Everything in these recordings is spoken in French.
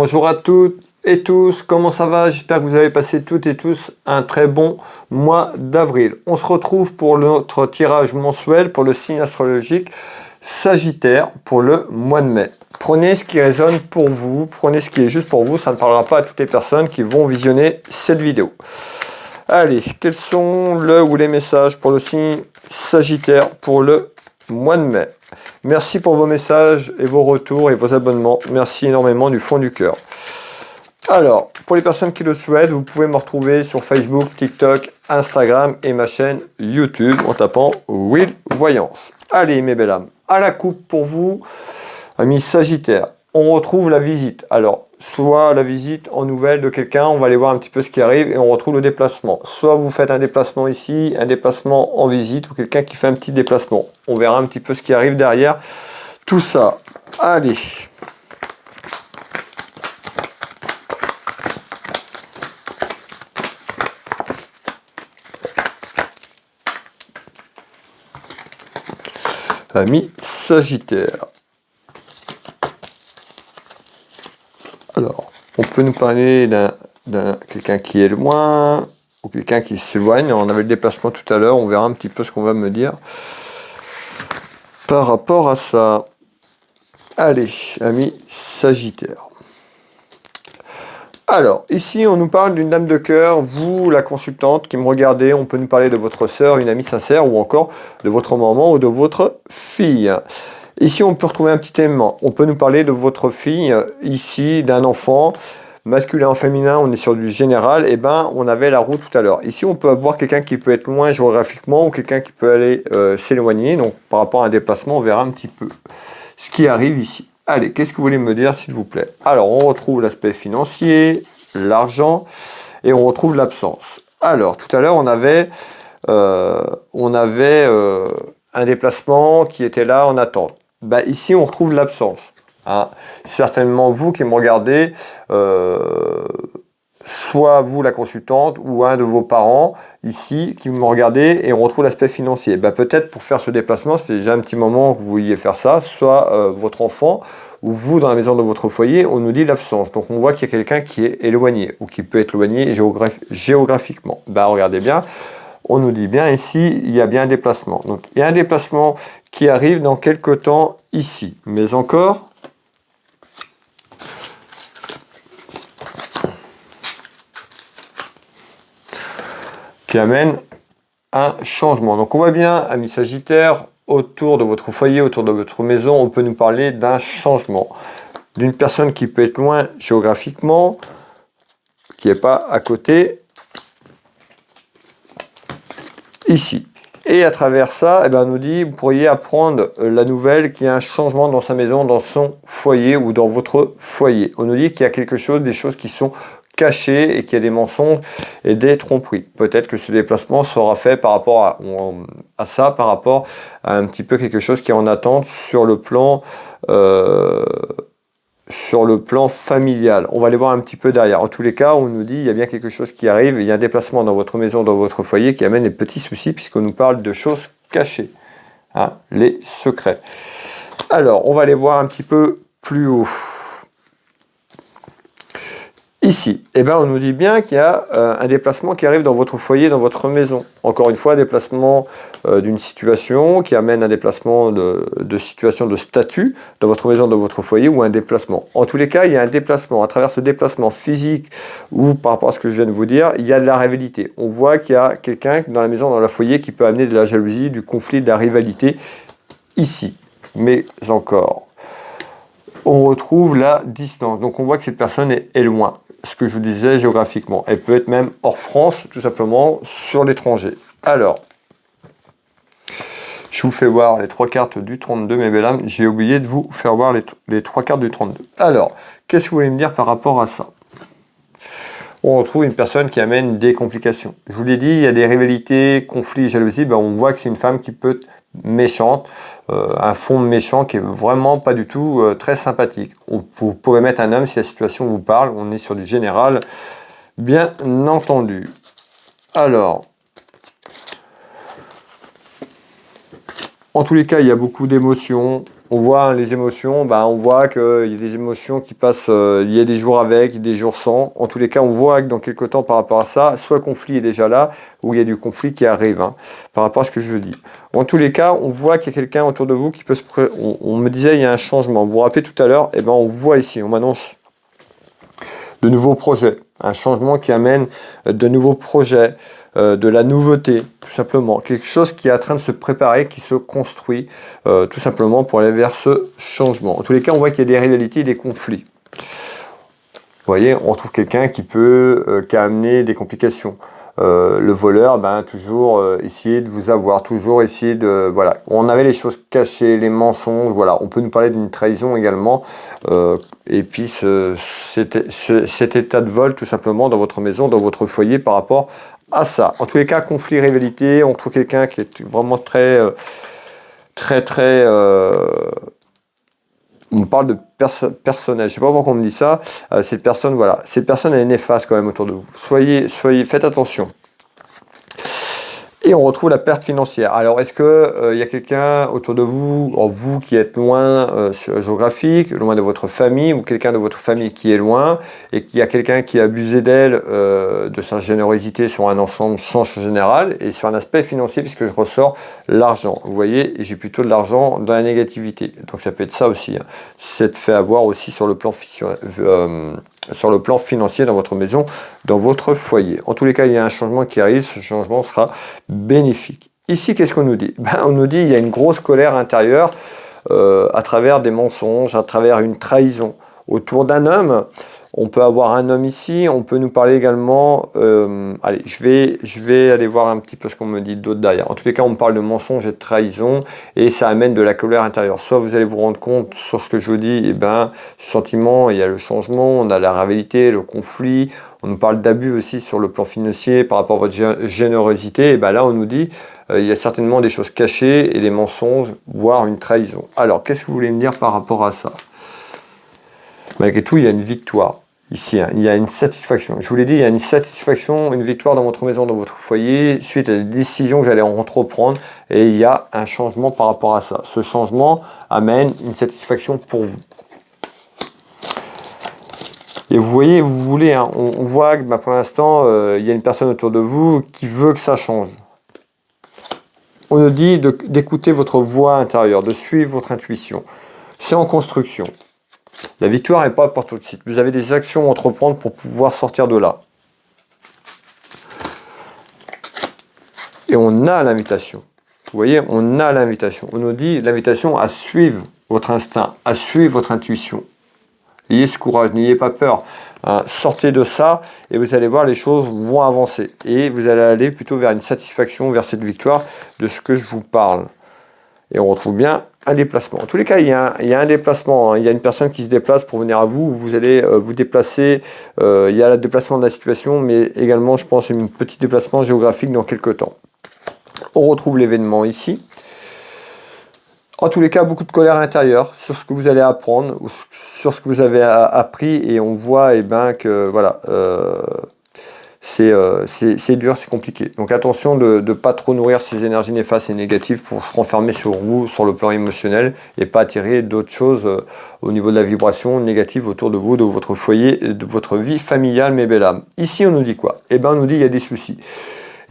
Bonjour à toutes et tous, comment ça va? J'espère que vous avez passé toutes et tous un très bon mois d'avril. On se retrouve pour notre tirage mensuel pour le signe astrologique Sagittaire pour le mois de mai. Prenez ce qui résonne pour vous, prenez ce qui est juste pour vous, ça ne parlera pas à toutes les personnes qui vont visionner cette vidéo. Allez, quels sont le ou les messages pour le signe Sagittaire pour le mois de mai? Merci pour vos messages et vos retours et vos abonnements. Merci énormément du fond du cœur. Alors, pour les personnes qui le souhaitent, vous pouvez me retrouver sur Facebook, TikTok, Instagram et ma chaîne YouTube en tapant Will Voyance. Allez mes belles âmes, à la coupe pour vous, amis Sagittaire. On retrouve la visite. Alors, soit la visite en nouvelle de quelqu'un, on va aller voir un petit peu ce qui arrive et on retrouve le déplacement. Soit vous faites un déplacement ici, un déplacement en visite ou quelqu'un qui fait un petit déplacement. On verra un petit peu ce qui arrive derrière tout ça. Allez. Amis Sagittaire. Alors, on peut nous parler d'un quelqu'un qui est loin ou quelqu'un qui s'éloigne. On avait le déplacement tout à l'heure, on verra un petit peu ce qu'on va me dire par rapport à ça. Allez, amis Sagittaire. Alors, ici, on nous parle d'une dame de cœur. Vous, la consultante qui me regardez, on peut nous parler de votre sœur, une amie sincère, ou encore de votre maman ou de votre fille. Ici, on peut retrouver un petit élément. On peut nous parler de votre fille, ici, d'un enfant, masculin ou féminin, on est sur du général, et ben, on avait la roue tout à l'heure. Ici, on peut avoir quelqu'un qui peut être loin géographiquement, ou quelqu'un qui peut aller s'éloigner. Donc, par rapport à un déplacement, on verra un petit peu ce qui arrive ici. Allez, qu'est-ce que vous voulez me dire, s'il vous plaît? Alors, on retrouve l'aspect financier, l'argent, et on retrouve l'absence. Alors, tout à l'heure, on avait un déplacement qui était là en attente. Bah, ici, on retrouve l'absence. Hein. Certainement, vous qui me regardez, soit vous, la consultante, ou un de vos parents, ici, qui me regardez, et on retrouve l'aspect financier. Bah, peut-être pour faire ce déplacement, c'est déjà un petit moment que vous vouliez faire ça, soit votre enfant, ou vous, dans la maison de votre foyer, on nous dit l'absence. Donc, on voit qu'il y a quelqu'un qui est éloigné, ou qui peut être éloigné géographiquement. Bah, regardez bien, on nous dit bien ici, il y a bien un déplacement. Donc, il y a un déplacement qui arrive dans quelques temps ici. Mais encore, qui amène un changement. Donc, on voit bien, amis Sagittaire, autour de votre foyer, autour de votre maison, on peut nous parler d'un changement. D'une personne qui peut être loin géographiquement, qui n'est pas à côté, ici. Et à travers ça, eh ben, on nous dit, vous pourriez apprendre la nouvelle qu'il y a un changement dans sa maison, dans son foyer ou dans votre foyer. On nous dit qu'il y a quelque chose, des choses qui sont cachées et qu'il y a des mensonges et des tromperies. Peut-être que ce déplacement sera fait par rapport à ça, par rapport à un petit peu quelque chose qui est en attente sur le plan familial. On va aller voir un petit peu derrière. En tous les cas, on nous dit il y a bien quelque chose qui arrive, il y a un déplacement dans votre maison, dans votre foyer qui amène des petits soucis puisqu'on nous parle de choses cachées, hein, les secrets. Alors, on va aller voir un petit peu plus haut. Ici, eh ben, on nous dit bien qu'il y a un déplacement qui arrive dans votre foyer, dans votre maison. Encore une fois, un déplacement d'une situation qui amène un déplacement de situation de statut dans votre maison, dans votre foyer ou un déplacement. En tous les cas, il y a un déplacement. À travers ce déplacement physique ou par rapport à ce que je viens de vous dire, il y a de la rivalité. On voit qu'il y a quelqu'un dans la maison, dans le foyer qui peut amener de la jalousie, du conflit, de la rivalité ici. Mais encore, on retrouve la distance. Donc on voit que cette personne est loin. Ce que je vous disais géographiquement. Elle peut être même hors France, tout simplement, sur l'étranger. Alors, je vous fais voir les trois cartes du 32, mes belles âmes. J'ai oublié de vous faire voir les trois cartes du 32. Alors, qu'est-ce que vous voulez me dire par rapport à ça? On retrouve une personne qui amène des complications. Je vous l'ai dit, il y a des rivalités, conflits, jalousies. Ben, on voit que c'est une femme qui peut être méchante, un fond méchant qui est vraiment pas du tout très sympathique. Vous pouvez mettre un homme si la situation vous parle, on est sur du général, bien entendu. Alors, en tous les cas, il y a beaucoup d'émotions, On voit les émotions, on voit qu'il y a des émotions qui passent, il y a des jours avec, des jours sans. En tous les cas, on voit que dans quelques temps par rapport à ça, soit le conflit est déjà là, ou il y a du conflit qui arrive, par rapport à ce que je dis. En tous les cas, on voit qu'il y a quelqu'un autour de vous qui peut on me disait, il y a un changement. Vous vous rappelez tout à l'heure, on voit ici, on m'annonce de nouveaux projets. Un changement qui amène de nouveaux projets, de la nouveauté, tout simplement. Quelque chose qui est en train de se préparer, qui se construit, tout simplement pour aller vers ce changement. En tous les cas, on voit qu'il y a des rivalités et des conflits. Vous voyez, on retrouve quelqu'un qui a amené des complications. Le voleur, toujours essayer de vous avoir, toujours essayer de... Voilà, on avait les choses cachées, les mensonges, voilà. On peut nous parler d'une trahison également. Et puis cet état de vol, tout simplement, dans votre maison, dans votre foyer, par rapport à ça. En tous les cas, conflit, rivalité, on trouve quelqu'un qui est vraiment très... on parle de personnage, je sais pas pourquoi on me dit ça, cette personne, voilà, cette personne elle est néfaste quand même autour de vous. Faites attention. Et on retrouve la perte financière. Alors, est-ce que y a quelqu'un autour de vous, vous qui êtes loin géographique, loin de votre famille, ou quelqu'un de votre famille qui est loin, et qu'il y a quelqu'un qui a abusé d'elle, de sa générosité sur un ensemble sens général, et sur un aspect financier, puisque je ressors l'argent. Vous voyez, et j'ai plutôt de l'argent dans la négativité. Donc ça peut être ça aussi. C'est fait avoir aussi sur le plan financier dans votre maison, dans votre foyer. En tous les cas, il y a un changement qui arrive, ce changement sera bénéfique. Ici, qu'est-ce qu'on nous dit? On nous dit qu'il y a une grosse colère intérieure à travers des mensonges, à travers une trahison autour d'un homme. On peut avoir un homme ici, on peut nous parler également... allez, je vais aller voir un petit peu ce qu'on me dit d'autre derrière. En tous les cas, on me parle de mensonges et de trahison, et ça amène de la colère intérieure. Soit vous allez vous rendre compte sur ce que je vous dis, ce sentiment, il y a le changement, on a la rivalité, le conflit, on nous parle d'abus aussi sur le plan financier par rapport à votre générosité, et là on nous dit il y a certainement des choses cachées et des mensonges, voire une trahison. Alors, qu'est-ce que vous voulez me dire par rapport à ça? Malgré tout, il y a une victoire. Ici, il y a une satisfaction. Je vous l'ai dit, il y a une satisfaction, une victoire dans votre maison, dans votre foyer, suite à des décisions que vous allez entreprendre, et il y a un changement par rapport à ça. Ce changement amène une satisfaction pour vous. Et vous voyez, vous voulez, on voit que pour l'instant, il y a une personne autour de vous qui veut que ça change. On nous dit d'écouter votre voix intérieure, de suivre votre intuition. C'est en construction. La victoire n'est pas pour tout de suite. Vous avez des actions à entreprendre pour pouvoir sortir de là. Et on a l'invitation. Vous voyez, on a l'invitation. On nous dit l'invitation à suivre votre instinct, à suivre votre intuition. Ayez ce courage, n'ayez pas peur. Sortez de ça et vous allez voir, les choses vont avancer. Et vous allez aller plutôt vers une satisfaction, vers cette victoire de ce que je vous parle. Et on retrouve bien un déplacement. En tous les cas, il y a un déplacement. Il y a une personne qui se déplace pour venir à vous. Vous allez vous déplacer. Il y a le déplacement de la situation, mais également, je pense, un petit déplacement géographique dans quelques temps. On retrouve l'événement ici. En tous les cas, beaucoup de colère intérieure sur ce que vous allez apprendre, ou sur ce que vous avez appris, et on voit que voilà, c'est dur, c'est compliqué. Donc attention de ne pas trop nourrir ces énergies néfastes et négatives pour se renfermer sur vous, sur le plan émotionnel, et pas attirer d'autres choses au niveau de la vibration négative autour de vous, de votre foyer, de votre vie familiale, mes belles âmes. Ici, on nous dit quoi? On nous dit qu'il y a des soucis.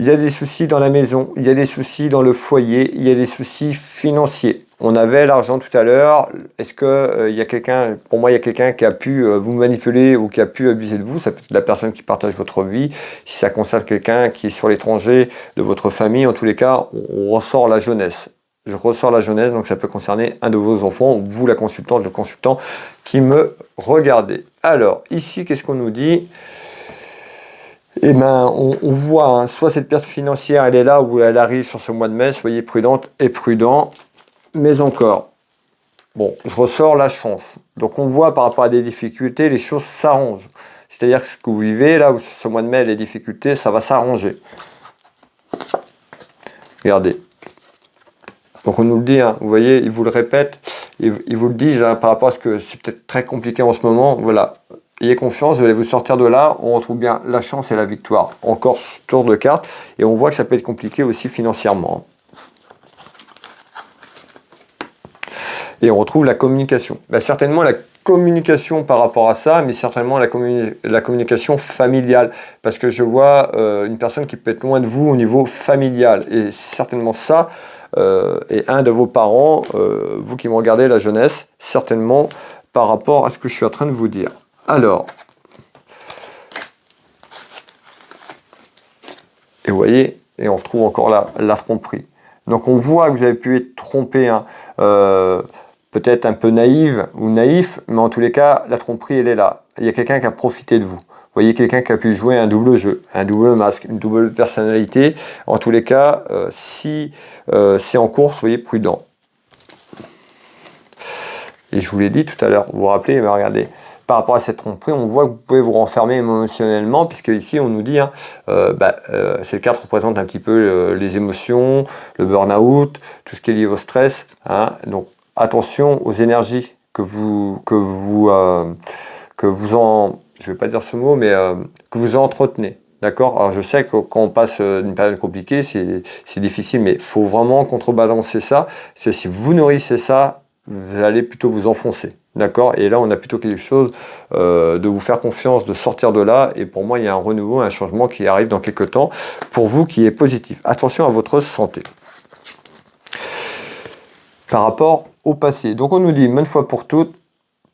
Il y a des soucis dans la maison, il y a des soucis dans le foyer, il y a des soucis financiers. On avait l'argent tout à l'heure. Est-ce que il y a quelqu'un, pour moi, il y a quelqu'un qui a pu vous manipuler ou qui a pu abuser de vous? Ça peut être la personne qui partage votre vie. Si ça concerne quelqu'un qui est sur l'étranger, de votre famille, en tous les cas, on ressort la jeunesse. Je ressors la jeunesse, donc ça peut concerner un de vos enfants, ou vous, la consultante, le consultant, qui me regardez. Alors, ici, qu'est-ce qu'on nous dit? On voit, soit cette perte financière, elle est là où elle arrive sur ce mois de mai, soyez prudente et prudent, mais encore. Bon, je ressors la chance. Donc on voit par rapport à des difficultés, les choses s'arrangent. C'est-à-dire que ce que vous vivez là, où ce mois de mai, les difficultés, ça va s'arranger. Regardez. Donc on nous le dit, vous voyez, ils vous le répètent, ils vous le disent par rapport à ce que c'est peut-être très compliqué en ce moment, voilà. Ayez confiance, vous allez vous sortir de là, on retrouve bien la chance et la victoire. Encore tour de carte, et on voit que ça peut être compliqué aussi financièrement. Et on retrouve la communication. Bah, certainement la communication par rapport à ça, mais certainement la communication familiale. Parce que je vois une personne qui peut être loin de vous au niveau familial. Et certainement ça, et un de vos parents, vous qui me regardez la jeunesse, certainement par rapport à ce que je suis en train de vous dire. Alors, et vous voyez, et on retrouve encore la tromperie. Donc on voit que vous avez pu être trompé, hein, peut-être un peu naïve ou naïf, mais en tous les cas, la tromperie, elle est là. Il y a quelqu'un qui a profité de vous. Vous voyez quelqu'un qui a pu jouer un double jeu, un double masque, une double personnalité. En tous les cas, si c'est en course, soyez prudent. Et je vous l'ai dit tout à l'heure, vous vous rappelez, mais regardez, par rapport à cette tromperie, on voit que vous pouvez vous renfermer émotionnellement, puisque ici on nous dit, hein, ces cartes représentent un petit peu les émotions, le burn-out, tout ce qui est lié au stress. Hein, donc attention aux énergies que vous je vais pas dire ce mot, mais que vous entretenez. D'accord? Alors je sais que quand on passe une période compliquée, c'est difficile, mais il faut vraiment contrebalancer ça. Parce que si vous nourrissez ça, vous allez plutôt vous enfoncer. D'accord? Et là, on a plutôt quelque chose de vous faire confiance, de sortir de là. Et pour moi, il y a un renouveau, un changement qui arrive dans quelques temps pour vous qui est positif. Attention à votre santé. Par rapport au passé. Donc on nous dit, une fois pour toutes,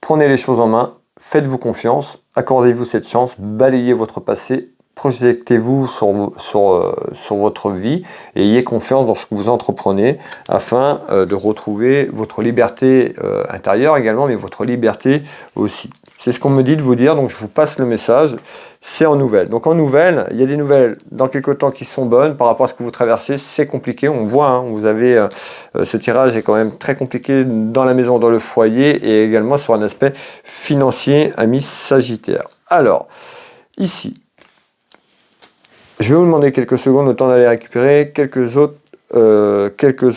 prenez les choses en main, faites-vous confiance, accordez-vous cette chance, balayez votre passé, projetez-vous sur votre vie et ayez confiance dans ce que vous entreprenez afin de retrouver votre liberté intérieure également, mais votre liberté aussi. C'est ce qu'on me dit de vous dire, donc je vous passe le message, c'est en nouvelles. Donc en nouvelles, il y a des nouvelles dans quelques temps qui sont bonnes par rapport à ce que vous traversez, c'est compliqué, on voit, hein, vous avez ce tirage est quand même très compliqué dans la maison, dans le foyer et également sur un aspect financier, ami Sagittaire. Alors, ici, je vais vous demander quelques secondes, le temps d'aller récupérer quelques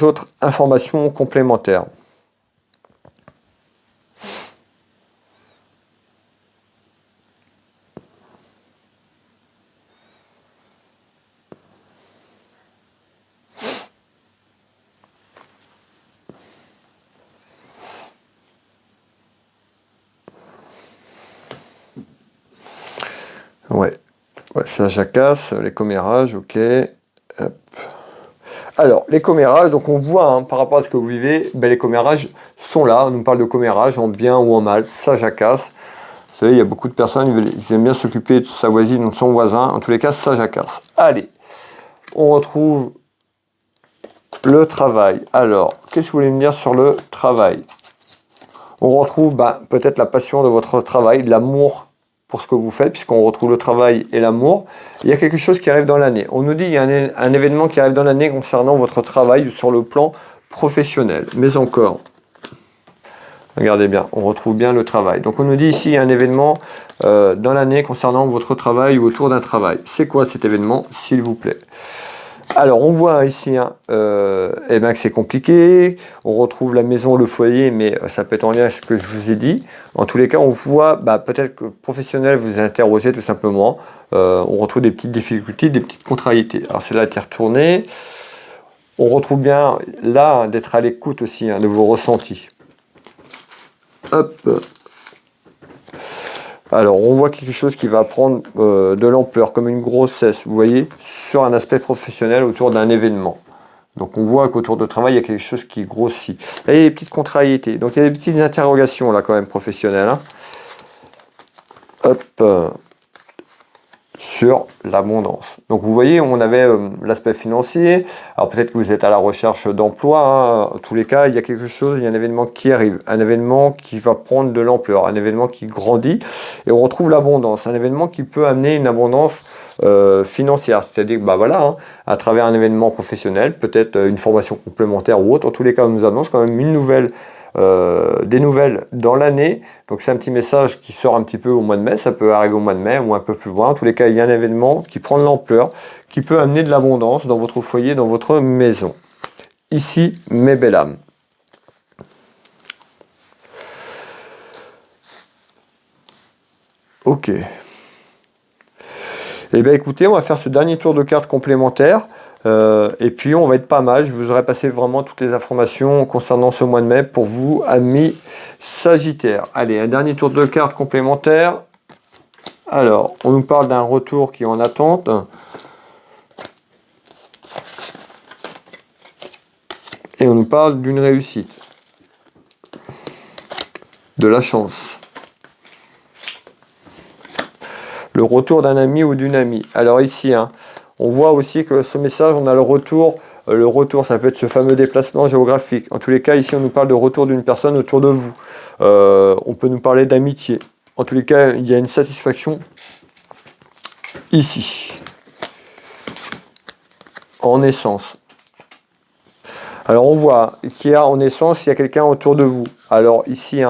autres informations complémentaires. Ouais, ça jacasse, les commérages, ok. Hop. Alors, les commérages, donc on voit hein, par rapport à ce que vous vivez, ben, les commérages sont là. On nous parle de commérages en bien ou en mal, ça jacasse. Vous savez, il y a beaucoup de personnes, ils aiment bien s'occuper de sa voisine ou de son voisin. En tous les cas, ça jacasse. Allez, on retrouve le travail. Alors, qu'est-ce que vous voulez me dire sur le travail? On retrouve peut-être la passion de votre travail, de l'amour pour ce que vous faites, puisqu'on retrouve le travail et l'amour. Il y a quelque chose qui arrive dans l'année. On nous dit qu'il y a un événement qui arrive dans l'année concernant votre travail sur le plan professionnel. Mais encore, regardez bien, on retrouve bien le travail. Donc on nous dit ici, il y a un événement dans l'année concernant votre travail ou autour d'un travail. C'est quoi cet événement, s'il vous plaît? Alors, on voit ici hein, que c'est compliqué. On retrouve la maison, le foyer, mais ça peut être en lien avec ce que je vous ai dit. En tous les cas, on voit peut-être que professionnel, vous interrogez tout simplement. On retrouve des petites difficultés, des petites contrariétés. Alors, celle-là a été retournée. On retrouve bien là hein, d'être à l'écoute aussi hein, de vos ressentis. Hop. Alors, on voit quelque chose qui va prendre de l'ampleur, comme une grossesse, vous voyez, sur un aspect professionnel autour d'un événement. Donc, on voit qu'autour de travail, il y a quelque chose qui grossit. Et il y a des petites contrariétés. Donc, il y a des petites interrogations, là, quand même, professionnelles. Hein. Hop. Sur l'abondance. Donc vous voyez, on avait l'aspect financier. Alors peut-être que vous êtes à la recherche d'emploi. Hein. En tous les cas, il y a quelque chose, il y a un événement qui arrive, un événement qui va prendre de l'ampleur, un événement qui grandit. Et on retrouve l'abondance, un événement qui peut amener une abondance financière. C'est-à-dire que voilà, hein, à travers un événement professionnel, peut-être une formation complémentaire ou autre. En tous les cas, on nous annonce quand même une nouvelle. Des nouvelles dans l'année, donc c'est un petit message qui sort un petit peu au mois de mai, ça peut arriver au mois de mai ou un peu plus loin. En tous les cas, il y a un événement qui prend de l'ampleur, qui peut amener de l'abondance dans votre foyer, dans votre maison. Ici, mes belles âmes. Ok. Et bien écoutez, on va faire ce dernier tour de cartes complémentaires. Et puis on va être pas mal. Je vous aurai passé vraiment toutes les informations concernant ce mois de mai pour vous, amis Sagittaires. Allez, un dernier tour de cartes complémentaires. Alors, on nous parle d'un retour qui est en attente. Et on nous parle d'une réussite. De la chance. Le retour d'un ami ou d'une amie. Alors ici, on voit aussi que ce message, on a le retour. Le retour, ça peut être ce fameux déplacement géographique. En tous les cas, ici, on nous parle de retour d'une personne autour de vous. On peut nous parler d'amitié. En tous les cas, il y a une satisfaction ici. En essence. Alors on voit qu'il y a en essence, il y a quelqu'un autour de vous. Alors ici,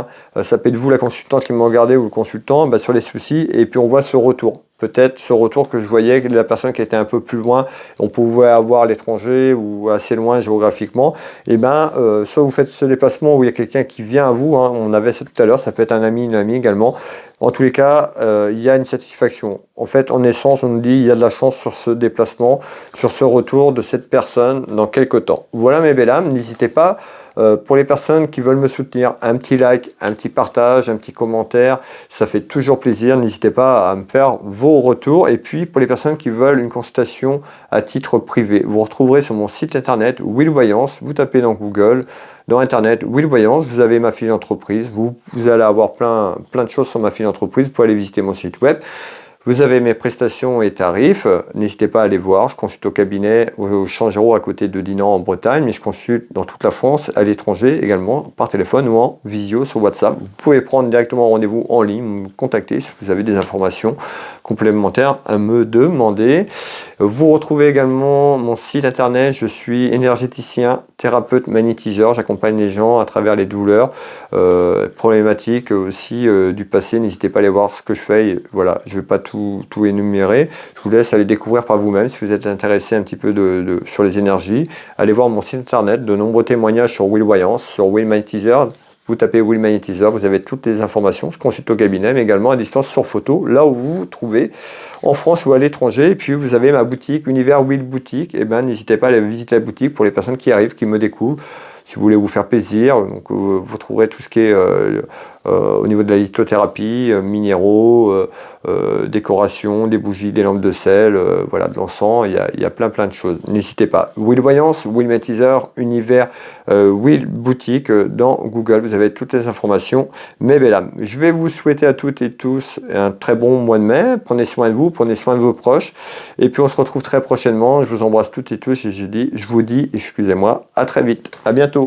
ça peut être vous la consultante qui m'a regardé ou le consultant sur les soucis. Et puis on voit ce retour. Peut-être ce retour que je voyais de la personne qui était un peu plus loin. On pouvait avoir à l'étranger ou assez loin géographiquement. Et soit vous faites ce déplacement où il y a quelqu'un qui vient à vous. On avait ça tout à l'heure. Ça peut être un ami, une amie également. En tous les cas, il y a une satisfaction. En fait, en essence, on nous dit il y a de la chance sur ce déplacement, sur ce retour de cette personne dans quelques temps. Voilà mes belles âmes, n'hésitez pas. Pour les personnes qui veulent me soutenir, un petit like, un petit partage, un petit commentaire, ça fait toujours plaisir. N'hésitez pas à me faire vos retours. Et puis, pour les personnes qui veulent une consultation à titre privé, vous retrouverez sur mon site internet Will Voyance. Vous tapez dans Google, dans internet Will Voyance, vous avez ma fiche d'entreprise. Vous allez avoir plein de choses sur ma fiche d'entreprise. Vous pouvez aller visiter mon site web. Vous avez mes prestations et tarifs, n'hésitez pas à aller voir, je consulte au cabinet au Changero à côté de Dinan en Bretagne, mais je consulte dans toute la France, à l'étranger également, par téléphone ou en visio sur WhatsApp. Vous pouvez prendre directement rendez-vous en ligne, me contacter si vous avez des informations complémentaires à me demander. Vous retrouvez également mon site internet, je suis énergéticien, thérapeute, magnétiseur, j'accompagne les gens à travers les douleurs, problématiques aussi du passé, n'hésitez pas à aller voir ce que je fais, et voilà, je ne vais pas tout énumérer, je vous laisse aller découvrir par vous-même si vous êtes intéressé un petit peu sur les énergies, allez voir mon site internet, de nombreux témoignages sur Will Voyance, sur Will Magnétiseur. Vous tapez Will Magnétiseur, vous avez toutes les informations. Je consulte au cabinet, mais également à distance sur photo, là où vous vous trouvez, en France ou à l'étranger. Et puis vous avez ma boutique, Univers Will Boutique. Et n'hésitez pas à aller visiter la boutique pour les personnes qui arrivent, qui me découvrent. Si vous voulez vous faire plaisir, donc vous trouverez tout ce qui est au niveau de la lithothérapie, minéraux, décoration, des bougies, des lampes de sel, voilà, de l'encens, il y a plein de choses. N'hésitez pas. Will Voyance, Will Magnétiseur, Univers, Will Boutique, dans Google, vous avez toutes les informations. Mes belles âmes, je vais vous souhaiter à toutes et tous un très bon mois de mai. Prenez soin de vous, prenez soin de vos proches. Et puis on se retrouve très prochainement. Je vous embrasse toutes et tous et je vous dis, excusez-moi, à très vite. À bientôt.